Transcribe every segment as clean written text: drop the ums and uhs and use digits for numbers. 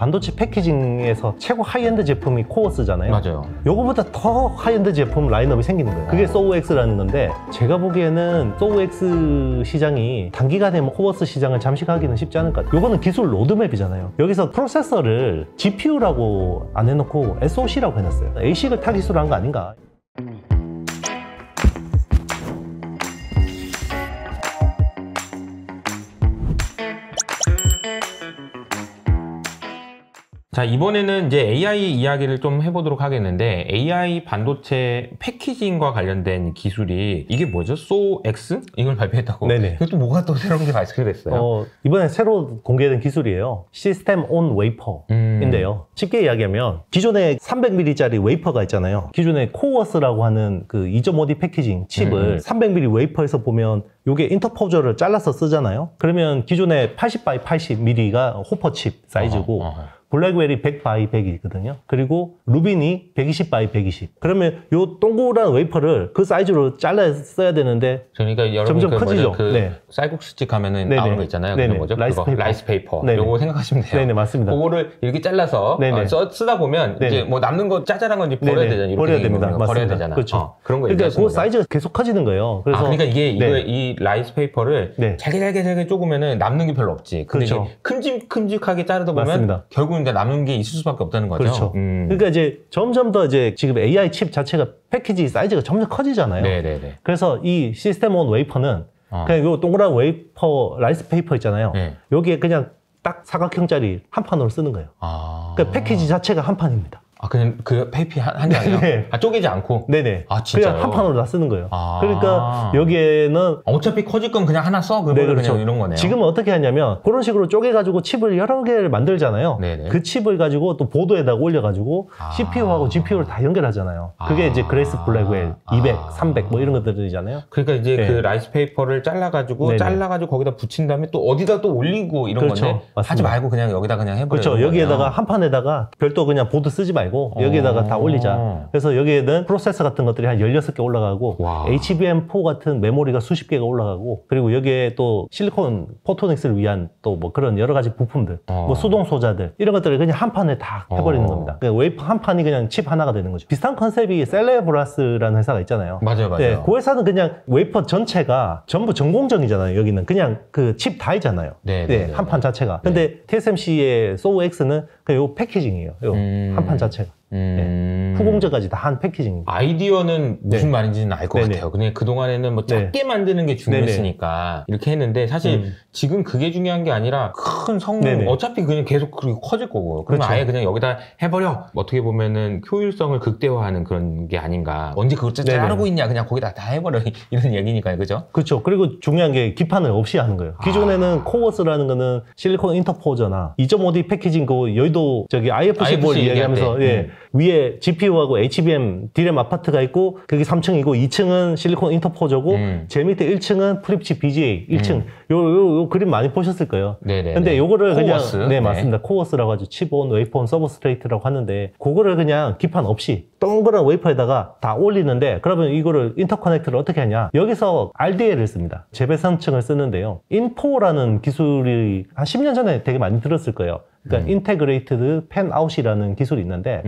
반도체 패키징에서 최고 하이엔드 제품이 코어스잖아요. 맞아요. 요거보다 더 하이엔드 제품 라인업이 생기는 거예요. 그게 소우엑스라는 건데, 제가 보기에는 소우엑스 시장이 단기간에 뭐 코어스 시장을 잠식하기는 쉽지 않을 것 같아요. 요거는 기술 로드맵이잖아요. 여기서 프로세서를 GPU라고 안 해놓고 SoC라고 해놨어요. ASIC을 타 기술한 거 아닌가. 자, 이번에는 이제 AI 이야기를 좀 해보도록 하겠는데, AI 반도체 패키징과 관련된 기술이 이게 뭐죠? 소X? 이걸 발표했다고? 네네. 이것도 뭐가 또 새로운 게 발표됐어요? 이번에 새로 공개된 기술이에요. 시스템 온 웨이퍼인데요. 쉽게 이야기하면 기존에 300mm짜리 웨이퍼가 있잖아요. 기존에 코어스라고 하는 그 2.5D 패키징 칩을 300mm 웨이퍼에서 보면 요게 인터포저를 잘라서 쓰잖아요. 그러면 기존에 80x80mm가 호퍼 칩 사이즈고 블랙웰이 100x100이거든요. 그리고 루빈이 120x120. 그러면 요 동그란 웨이퍼를 그 사이즈로 잘라 써야 되는데, 그러니까 여러분 점점 커지죠. 그 쌀국수집 가면은 네네. 나오는 거 있잖아요. 네네. 그런 거죠. 라이스 페이퍼. 요거 생각하시면 돼요. 네네, 맞습니다. 그거를 이렇게 잘라서 쓰다 보면 네네. 이제 뭐 남는 거 짜잘한 건지 버려야 되잖아요. 이렇게 버려야 됩니다. 버려야 맞습니다. 되잖아. 그렇죠. 그런 거 그러니까 얘기하시는 그 사이즈가 계속 커지는 거예요. 그래서 그러니까 이게 이 라이스 페이퍼를 잘게 쪼으면은 남는 게 별로 없지. 근데 그렇죠. 이게 큼직하게 자르다 보면 맞습니다. 결국은 이제 남는 게 있을 수밖에 없다는 거죠. 그렇죠. 그러니까 이제 점점 더 이제 지금 AI 칩 자체가 패키지 사이즈가 점점 커지잖아요. 네네네. 그래서 이 시스템 온 웨이퍼는 그냥 요 동그란 웨이퍼 라이스 페이퍼 있잖아요. 여기에 그냥 딱 사각형짜리 한 판으로 쓰는 거예요. 그러니까 패키지 자체가 한 판입니다. 그냥 그 페이피 한 장이요? 네. 쪼개지 않고? 네네. 진짜요? 그냥 한 판으로 다 쓰는 거예요. 그러니까 여기에는 어차피 커질 건 그냥 하나 써. 그거를 그렇죠. 그냥 이런 거네요. 지금은 어떻게 하냐면 그런 식으로 쪼개가지고 칩을 여러 개를 만들잖아요. 네네. 그 칩을 가지고 또 보드에다가 올려가지고 CPU하고 GPU를 다 연결하잖아요. 그게 이제 그레이스 블랙웰 200, 300 뭐 이런 것들이잖아요. 그러니까 이제 그 라이스 페이퍼를 잘라가지고 거기다 붙인 다음에 또 어디다 또 올리고 이런 건데 맞습니다. 하지 말고 그냥 여기다 그냥 해버려요. 그렇죠. 여기에다가 한 판에다가 별도 그냥 보드 쓰지 말고 여기에다가 다 올리자. 그래서 여기에는 프로세서 같은 것들이 한 16개 올라가고 HBM4 같은 메모리가 수십 개가 올라가고, 그리고 여기에 또 실리콘 포토닉스를 위한 또 뭐 그런 여러 가지 부품들, 뭐 수동 소자들 이런 것들을 그냥 한 판에 다 해버리는 겁니다. 그러니까 웨이퍼 한 판이 그냥 칩 하나가 되는 거죠. 비슷한 컨셉이 셀레브라스라는 회사가 있잖아요. 맞아요. 네, 그 회사는 그냥 웨이퍼 전체가 전부 전공정이잖아요. 여기는 그냥 그 칩 다이잖아요. 한 판 자체가. 근데 TSMC의 소우X는 그냥 요 패키징이에요. 요 한 판 자체가. 후공정까지 다 한 패키징입니다. 아이디어는 무슨 말인지는 알 것 같아요. 근데 그동안에는 뭐 작게 만드는 게 중요했으니까 이렇게 했는데, 사실 지금 그게 중요한 게 아니라 큰 성능, 어차피 그냥 계속 그렇게 커질 거고, 그러면 아예 그냥 여기다 해버려. 어떻게 보면은 효율성을 극대화하는 그런 게 아닌가. 언제 그걸 자르고 있냐, 그냥 거기다 다 해버려. 이런 얘기니까요. 그죠? 그렇죠. 그리고 중요한 게 기판을 없이 하는 거예요. 기존에는 코어스라는 거는 실리콘 인터포저나 2.5D 패키징 그 여의도 저기 IFC 볼 이야기하면서 위에 GPU하고 HBM 디램 아파트가 있고, 거기 3층이고 2층은 실리콘 인터포저고 제일 밑에 1층은 플립칩 BGA 1층. 요 그림 많이 보셨을 거예요. 근데 요거를 코어스. 그냥 맞습니다. 코어스라고 하죠. 칩온, 웨이퍼온, 서브스트레이트라고 하는데, 그거를 그냥 기판 없이 동그란 웨이퍼에다가 다 올리는데, 그러면 이거를 인터커넥트를 어떻게 하냐? 여기서 RDL을 씁니다. 재배선층을 쓰는데요. 인포라는 기술이 한 10년 전에 되게 많이 들었을 거예요. 그러니까 인테그레이티드 팬아웃이라는 기술이 있는데,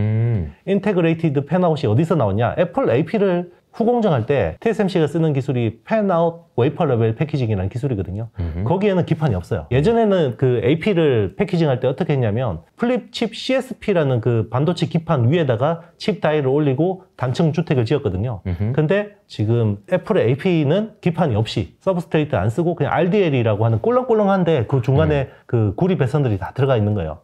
인테그레이티드 팬아웃이 어디서 나오냐? 애플 AP를 후공정할 때 TSMC가 쓰는 기술이 팬아웃 웨이퍼 레벨 패키징이라는 기술이거든요. 거기에는 기판이 없어요. 예전에는 그 AP를 패키징할 때 어떻게 했냐면 플립칩 CSP라는 그 반도체 기판 위에다가 칩 다이를 올리고 단층 주택을 지었거든요. 근데 지금 애플의 AP는 기판이 없이 서브스트레이트 안 쓰고 그냥 RDL이라고 하는 꿀렁꿀렁한데 그 중간에 그 구리 배선들이 다 들어가 있는 거예요.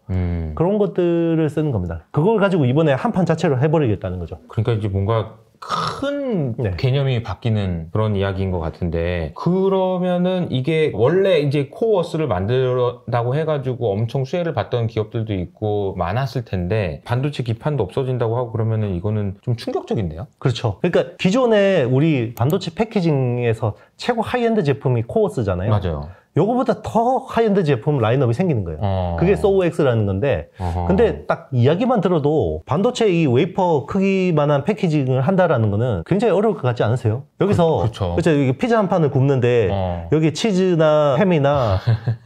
그런 것들을 쓰는 겁니다. 그걸 가지고 이번에 한 판 자체로 해버리겠다는 거죠. 그러니까 이제 뭔가 큰 개념이 바뀌는 그런 이야기인 것 같은데, 그러면은 이게 원래 이제 코어스를 만들었다고 해가지고 엄청 수혜를 받던 기업들도 있고 많았을 텐데, 반도체 기판도 없어진다고 하고 그러면은 이거는 좀 충격적인데요? 그렇죠. 그러니까 기존에 우리 반도체 패키징에서 최고 하이엔드 제품이 코어스잖아요. 맞아요. 요거보다 더 하이엔드 제품 라인업이 생기는 거예요. 그게 소우X라는 건데, 근데 딱 이야기만 들어도 반도체 이 웨이퍼 크기만한 패키징을 한다라는 거는 굉장히 어려울 것 같지 않으세요? 여기서 그렇죠. 여기 피자 한 판을 굽는데 여기 치즈나 햄이나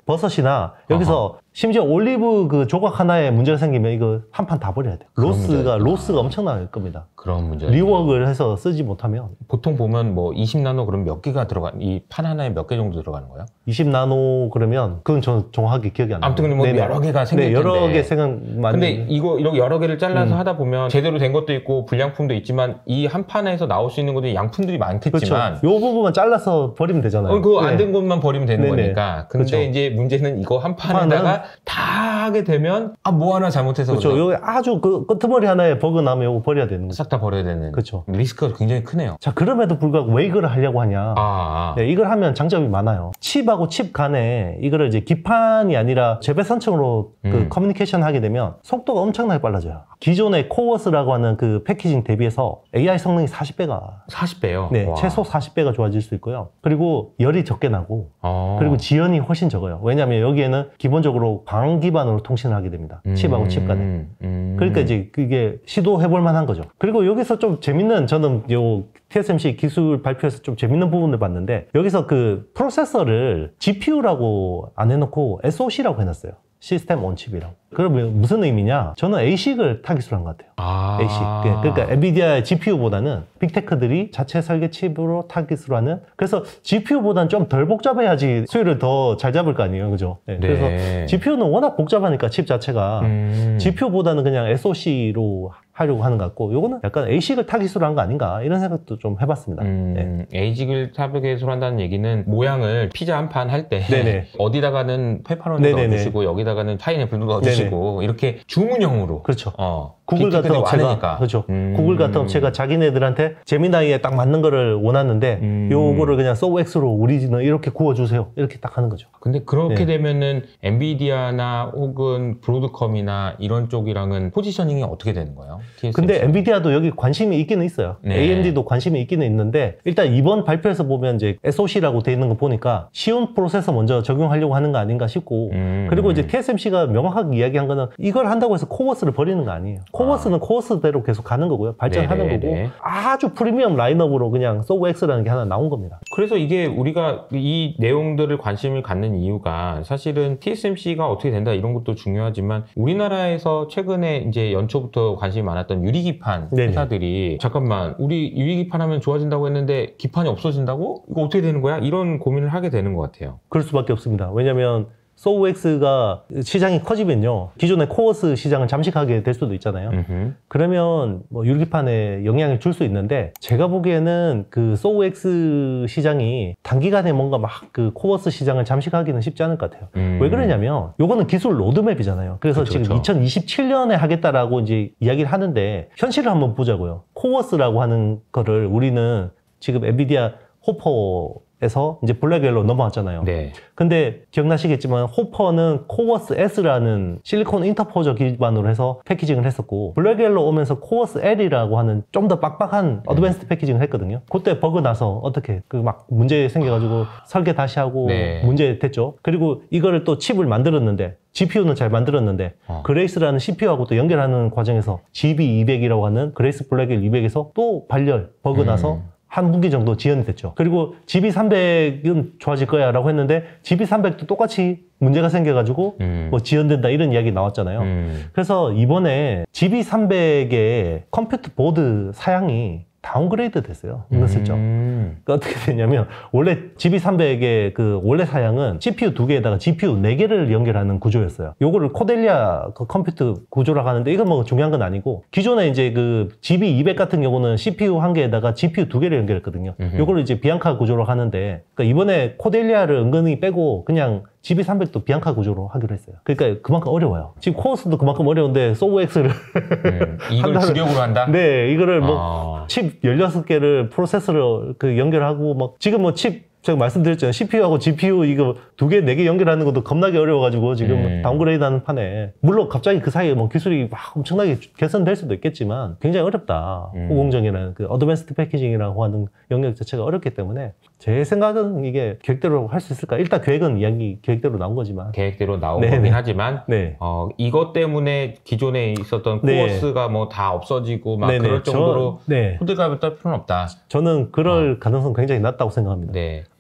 버섯이나 여기서 심지어 올리브 그 조각 하나에 문제가 생기면 이거 한 판 다 버려야 돼요. 로스가 엄청날 겁니다. 그런 문제. 리워크를 해서 쓰지 못하면. 보통 보면 뭐 20나노 그럼 몇 개가 이 판 하나에 몇 개 정도 들어가는 거예요? 20나노 그러면 그건 저는 정확하게 기억이 안 나요. 아무튼 뭐 여러 개가 생길 텐데. 여러 개 생각만. 근데 이거 이렇게 여러 개를 잘라서 하다 보면 제대로 된 것도 있고 불량품도 있지만 이 한 판에서 나올 수 있는 것들이 양품들이 많겠지만. 그렇죠. 요 부분만 잘라서 버리면 되잖아요. 그거 안 된 것만 버리면 되는 네네. 거니까. 근데 그렇죠. 이제 문제는 이거 한 판에다가 다 하게 되면 뭐 하나 잘못해서 그렇죠. 여기 아주 그 끄트머리 하나에 버그 나면 이거 버려야 되는 거죠. 싹 다 버려야 되는. 그렇죠. 리스크가 굉장히 크네요. 자, 그럼에도 불구하고 왜 이걸 하려고 하냐. 네, 이걸 하면 장점이 많아요. 칩하고 칩 간에 이거를 이제 기판이 아니라 재배선층으로 그 커뮤니케이션 하게 되면 속도가 엄청나게 빨라져요. 기존의 코어스라고 하는 그 패키징 대비해서 AI 성능이 40배가. 40배요? 네, 와. 최소 40배가 좋아질 수 있고요. 그리고 열이 적게 나고, 그리고 지연이 훨씬 적어요. 왜냐하면 여기에는 기본적으로 광 기반으로 통신을 하게 됩니다. 칩하고 칩 간에. 그러니까 이제 그게 시도해볼 만한 거죠. 그리고 여기서 좀 재밌는, 저는 요 TSMC 기술 발표에서 좀 재밌는 부분을 봤는데, 여기서 그 프로세서를 GPU라고 안 해놓고 SoC라고 해놨어요. 시스템 온 칩이라고. 그러면 무슨 의미냐? 저는 ASIC을 타깃으로 한 것 같아요. ASIC. 그러니까 엔비디아의 GPU보다는 빅테크들이 자체 설계 칩으로 타깃으로 하는. 그래서 GPU보다는 좀 덜 복잡해야지 수율을 더 잘 잡을 거 아니에요, 그죠? 네. 네. 그래서 GPU는 워낙 복잡하니까 칩 자체가 GPU보다는 그냥 SoC로 하려고 하는 것 같고, 요거는 약간 ASIC을 타깃으로 한 거 아닌가 이런 생각도 좀 해봤습니다. 네. ASIC을 타깃으로 한다는 얘기는 모양을 피자 한 판 할 때 어디다가는 페퍼로니 넣어주시고 여기다가는 파인애플도 넣어주시고 이렇게 주문형으로. 그렇죠. 구글 같은 업체가 그렇죠. 구글 같은 업체가 자기네들한테 제미나이에 딱 맞는 거를 원하는데 요거를 그냥 소우엑스로 우리는 이렇게 구워주세요. 이렇게 딱 하는 거죠. 근데 그렇게 되면은 엔비디아나 혹은 브로드컴이나 이런 쪽이랑은 포지셔닝이 어떻게 되는 거예요? TSMC? 근데 엔비디아도 여기 관심이 있기는 있어요. AMD도 관심이 있기는 있는데, 일단 이번 발표에서 보면 이제 SoC라고 돼 있는 거 보니까 쉬운 프로세서 먼저 적용하려고 하는 거 아닌가 싶고, 그리고 이제 TSMC가 명확하게 이야기한 거는 이걸 한다고 해서 코어스를 버리는 거 아니에요. 코어스는 코어스대로 계속 가는 거고요. 발전하는 거고, 아주 프리미엄 라인업으로 그냥 소우엑스라는 게 하나 나온 겁니다. 그래서 이게 우리가 이 내용들을 관심을 갖는 이유가 사실은 TSMC가 어떻게 된다 이런 것도 중요하지만, 우리나라에서 최근에 이제 연초부터 관심이 많았던 유리기판 회사들이 잠깐만 우리 유리기판 하면 좋아진다고 했는데 기판이 없어진다고? 이거 어떻게 되는 거야? 이런 고민을 하게 되는 것 같아요. 그럴 수밖에 없습니다. 왜냐면 소우엑스가 시장이 커지면요, 기존의 코어스 시장을 잠식하게 될 수도 있잖아요. 그러면 뭐 유리기판에 영향을 줄 수 있는데, 제가 보기에는 그 소우엑스 시장이 단기간에 뭔가 막 그 코어스 시장을 잠식하기는 쉽지 않을 것 같아요. 왜 그러냐면 요거는 기술 로드맵이잖아요. 그래서 지금 2027년에 하겠다라고 이제 이야기를 하는데, 현실을 한번 보자고요. 코어스라고 하는 거를 우리는 지금 엔비디아 호퍼에서 이제 블랙웰로 넘어왔잖아요. 근데 기억나시겠지만 호퍼는 코어스 S라는 실리콘 인터포저 기반으로 해서 패키징을 했었고, 블랙웰로 오면서 코어스 L이라고 하는 좀 더 빡빡한 어드밴스드 패키징을 했거든요. 그때 버그 나서 어떻게 그 막 문제 생겨가지고 설계 다시 하고 문제 됐죠. 그리고 이거를 또 칩을 만들었는데, GPU는 잘 만들었는데 그레이스라는 CPU하고 또 연결하는 과정에서 GB200이라고 하는 그레이스 블랙웰 200에서 또 발열 버그 나서 한 분기 정도 지연이 됐죠. 그리고 GB300은 좋아질 거야 라고 했는데 GB300도 똑같이 문제가 생겨가지고 뭐 지연된다 이런 이야기 나왔잖아요. 그래서 이번에 GB300의 컴퓨터 보드 사양이 다운그레이드 됐어요. 은근슬쩍. 그러니까 어떻게 됐냐면, 원래 GB300의 그 원래 사양은 CPU 2개에다가 GPU 4개를 연결하는 구조였어요. 요거를 코델리아 그 컴퓨터 구조라고 하는데, 이건 뭐 중요한 건 아니고, 기존에 이제 그 GB200 같은 경우는 CPU 1개에다가 GPU 2개를 연결했거든요. 요거를 이제 비앙카 구조로 하는데, 그러니까 이번에 코델리아를 은근히 빼고 그냥 GB300도 비앙카 구조로 하기로 했어요. 그러니까 그만큼 어려워요. 지금 코어스도 그만큼 어려운데 소우엑스를 이걸 주력으로 한다? 네, 이거를 뭐 칩 16개를 프로세서로 그 연결하고 막 지금 뭐 칩 제가 말씀드렸잖아요. CPU하고 GPU 이거 2개, 4개 연결하는 것도 겁나게 어려워가지고 지금 다운그레이드 하는 판에, 물론 갑자기 그 사이에 뭐 기술이 막 엄청나게 개선될 수도 있겠지만 굉장히 어렵다. 호공정이라는 그 어드밴스드 패키징이라고 하는 영역 자체가 어렵기 때문에, 제 생각은 이게 계획대로 할 수 있을까? 일단 계획은 계획대로 나온 거지만. 계획대로 나온 거긴 하지만, 이것 때문에 기존에 있었던 코어스가 뭐 다 없어지고 막 그럴 정도로 호들갑을 떨 필요는 없다. 저는 그럴 가능성 굉장히 낮다고 생각합니다.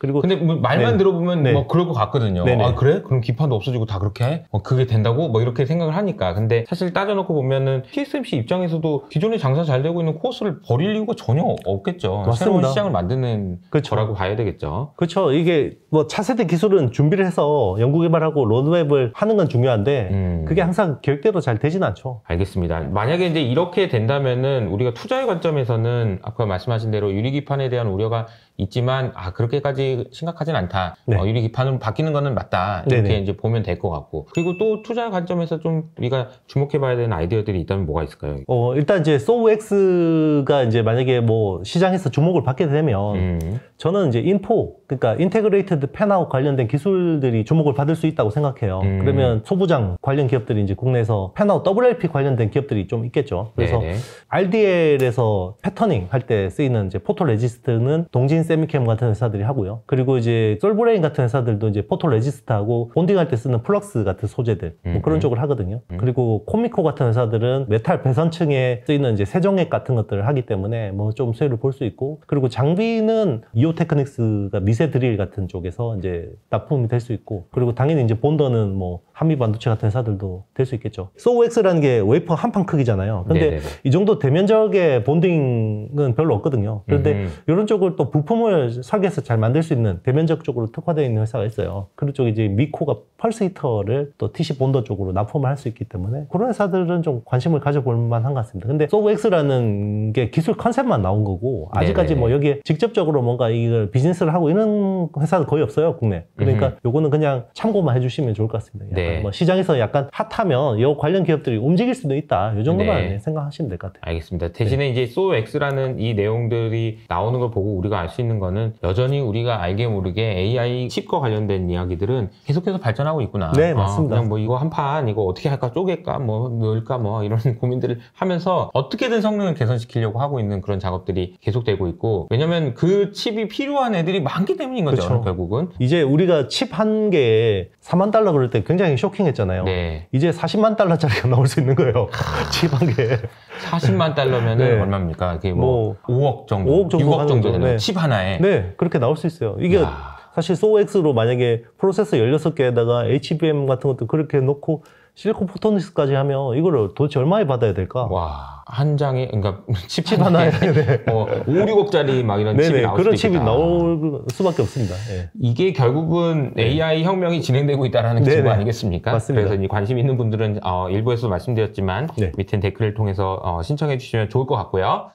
그리고 근데 뭐 말만 네. 들어보면 네. 뭐 그럴 것 같거든요. 네네. 아 그래? 그럼 기판도 없어지고 다 그렇게 해? 그게 된다고? 뭐 이렇게 생각을 하니까. 근데 사실 따져놓고 보면은 TSMC 입장에서도 기존에 장사 잘 되고 있는 코어스를 버릴 이유가 전혀 없겠죠. 맞습니다. 새로운 시장을 만드는 그렇죠. 거라고 봐야 되겠죠. 그렇죠. 이게 뭐 차세대 기술은 준비를 해서 연구개발하고 로드맵을 하는 건 중요한데 그게 항상 계획대로 잘 되진 않죠. 알겠습니다. 만약에 이제 이렇게 된다면은 우리가 투자의 관점에서는 아까 말씀하신 대로 유리기판에 대한 우려가 있지만 그렇게까지 심각하진 않다. 네. 유리기판으로 바뀌는 거는 맞다. 이렇게 네네. 이제 보면 될 것 같고. 그리고 또 투자 관점에서 좀 우리가 주목해봐야 되는 아이디어들이 있다면 뭐가 있을까요? 일단 이제 소우X가 이제 만약에 뭐 시장에서 주목을 받게 되면 저는 이제 인포, 그러니까 인테그레이티드 팬아웃 관련된 기술들이 주목을 받을 수 있다고 생각해요. 그러면 소부장 관련 기업들이 이제 국내에서 팬아웃 WLP 관련된 기업들이 좀 있겠죠. 그래서 네네. RDL에서 패터닝 할 때 쓰이는 이제 포토 레지스트는 동진 세미캠 같은 회사들이 하고요. 그리고 이제 솔브레인 같은 회사들도 이제 포토 레지스트하고 본딩할 때 쓰는 플럭스 같은 소재들 뭐 그런 쪽을 하거든요. 그리고 코미코 같은 회사들은 메탈 배선층에 쓰이는 이제 세정액 같은 것들을 하기 때문에 뭐 좀 수혜를 볼 수 있고, 그리고 장비는 이오테크닉스가 미세 드릴 같은 쪽에서 이제 납품이 될 수 있고, 그리고 당연히 이제 본더는 뭐 한미 반도체 같은 회사들도 될 수 있겠죠. 소우X라는 게 웨이퍼 한 판 크기잖아요. 근데 네네네. 이 정도 대면적의 본딩은 별로 없거든요. 그런데 이런 쪽을 또 부품을 설계해서 잘 만들 수 있는 대면적 쪽으로 특화되어 있는 회사가 있어요. 그런 쪽에 이제 미코가 펄스 히터를 또 TC 본더 쪽으로 납품을 할 수 있기 때문에 그런 회사들은 좀 관심을 가져볼 만한 것 같습니다. 근데 소우X라는 게 기술 컨셉만 나온 거고 아직까지 네네네. 뭐 여기에 직접적으로 뭔가 이걸 비즈니스를 하고 이런 회사도 거의 없어요, 국내. 그러니까 요거는 그냥 참고만 해주시면 좋을 것 같습니다. 약간 네. 뭐 시장에서 약간 핫하면 이 관련 기업들이 움직일 수도 있다. 이 정도만 네. 생각하시면 될 것 같아요. 알겠습니다. 대신에 이제 소우X라는 이 내용들이 나오는 걸 보고 우리가 알 수 있는 거는 여전히 우리가 알게 모르게 AI 칩과 관련된 이야기들은 계속해서 발전하고 있구나. 네, 맞습니다. 그냥 뭐 이거 한 판 이거 어떻게 할까, 쪼갤까, 뭐 넣을까, 뭐 이런 고민들을 하면서 어떻게든 성능을 개선시키려고 하고 있는 그런 작업들이 계속되고 있고, 왜냐면 그 칩이 필요한 애들이 많기 때문인 거죠. 그렇죠. 결국은. 이제 우리가 칩 한 개에 4만 달러 그럴 때 굉장히 쇼킹했잖아요. 네. 이제 40만 달러짜리가 나올 수 있는 거예요. 칩 한 개에. 40만 달러면은 네. 얼마입니까? 그게 뭐 5억 정도, 5억 정도 6억 정도 되는 네. 칩 하나에. 네, 그렇게 나올 수 있어요. 이게 야. 사실 소우X로 만약에 프로세서 16개에다가 HBM 같은 것도 그렇게 놓고 실리콘 포토닉스까지 하면 이거를 도대체 얼마에 받아야 될까? 와, 한 장에, 그러니까 칩 칩 하나에. 네. 뭐 5, 6억짜리 막 이런 칩이 네네, 나올 그런 수도 칩이 있겠다. 나올 수밖에 없습니다. 예. 이게 결국은 AI 혁명이 진행되고 있다는 네네. 증거 아니겠습니까? 맞습니다. 그래서 이 관심 있는 분들은 일부에서 말씀드렸지만 네. 밑에 댓글을 통해서 신청해 주시면 좋을 것 같고요.